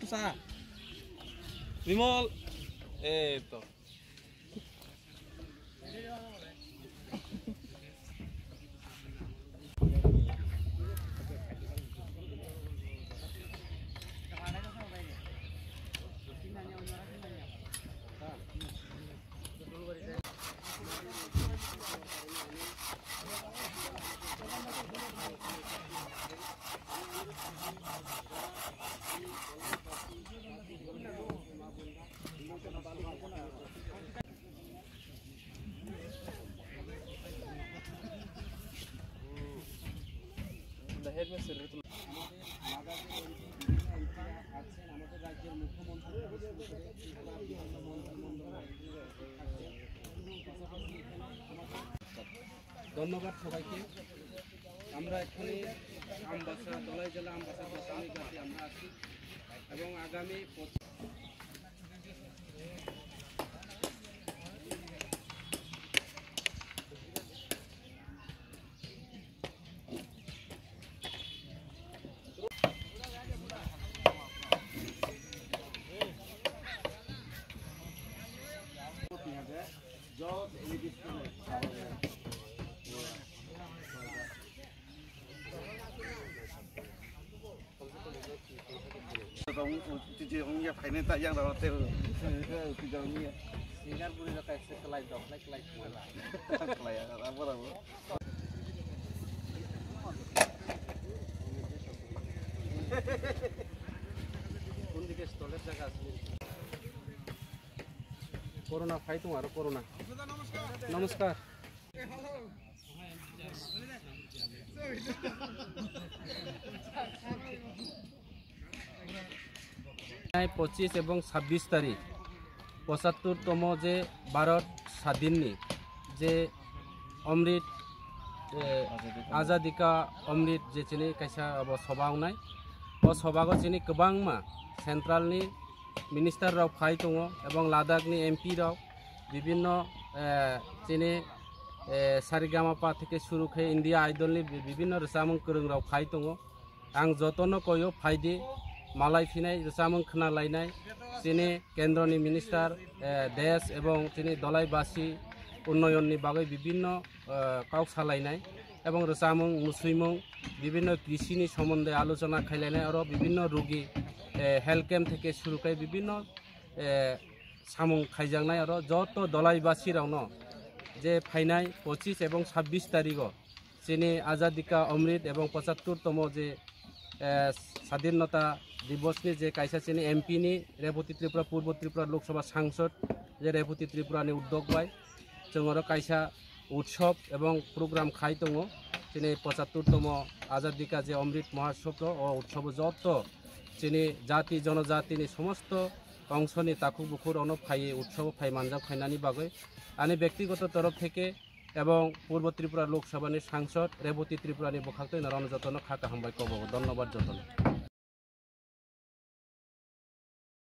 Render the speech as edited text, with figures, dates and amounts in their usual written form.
susah. Limol, itu. ধন্যবাদ সবাইকে। আমরা এখানে আমবাসা দলাই জেলা আমবাসা দশমীর কাছে আমরা আছি এবং আগামী ông phải tại giang đó theo từ đầu như singer Puri লোক এসে ক্লাই দাও ক্লাই lại là bắt đầu কোন দিকে স্টলের জায়গা আছে করোনা ফাই তোমার করোনা নমস্কার 25 এবং 26 তারিখ 75তম যে ভারত স্বাধীননি যে অমৃত आजादी का अमृत जे चिनी कैसा अब सभावनाय ओ सभागो चिनी गोबांमा सेंट्रलनि मिनिस्टार राव फाय दङ एबं लादाखनि एमपि राव विभिन्न चिनी सारेगामापा থেকে শুরু করে ইন্ডিয়া আইডলनि विभिन्न रोजामों गोरों राव फाय दङ आं जतन कयो फायदि मालाय फिनाय रोजामों खोनालायनाय चिनी केन्द्रनि मिनिस्टार देश एबं चिनी दलाइबासि उन्नयननि बागै विभिन्न काउ सालायनाय एवं रोजामुं मुसुइमुं विभिन्न कृषिनि सम्बन्धे आलोचना खालायनाय और विभिन्न रोगी हेल्थ कैम्प থেকে शुरू कर विभिन्न सामुं खायजांनाय और जत दलाइबासि रावनो जे फाइनाय 25 एवं 26 तारिख चिनी आजादी का अमृत एवं 75तम जे स्वाधीनता दिवसनि जे कायसा चिनी एमपि नि रेवती त्रिपुरा पूर्व त्रिपुरा लोकसभा सांसद जे रेवती त्रिपुरानि उद्योग बाय जोंरो कायसा उत्सव एवं प्रोग्राम खाई दङ चिनी 75तम आजादी का जे अमृत महोत्सव उत्सव जत चिनी जाति जनजातिनि समस्त अंशनि ताकु बुकुर अन फाय उत्सव फाय मानजाब खायनानि बागै आंनि व्यक्तिगत तरफ থেকে এবং पूर्व त्रिपुरा लोकसभानि सांसद रेवती त्रिपुरानि बखाक्तै नारायण जतन खाका हामबाय कबो धन्यवाद जतन।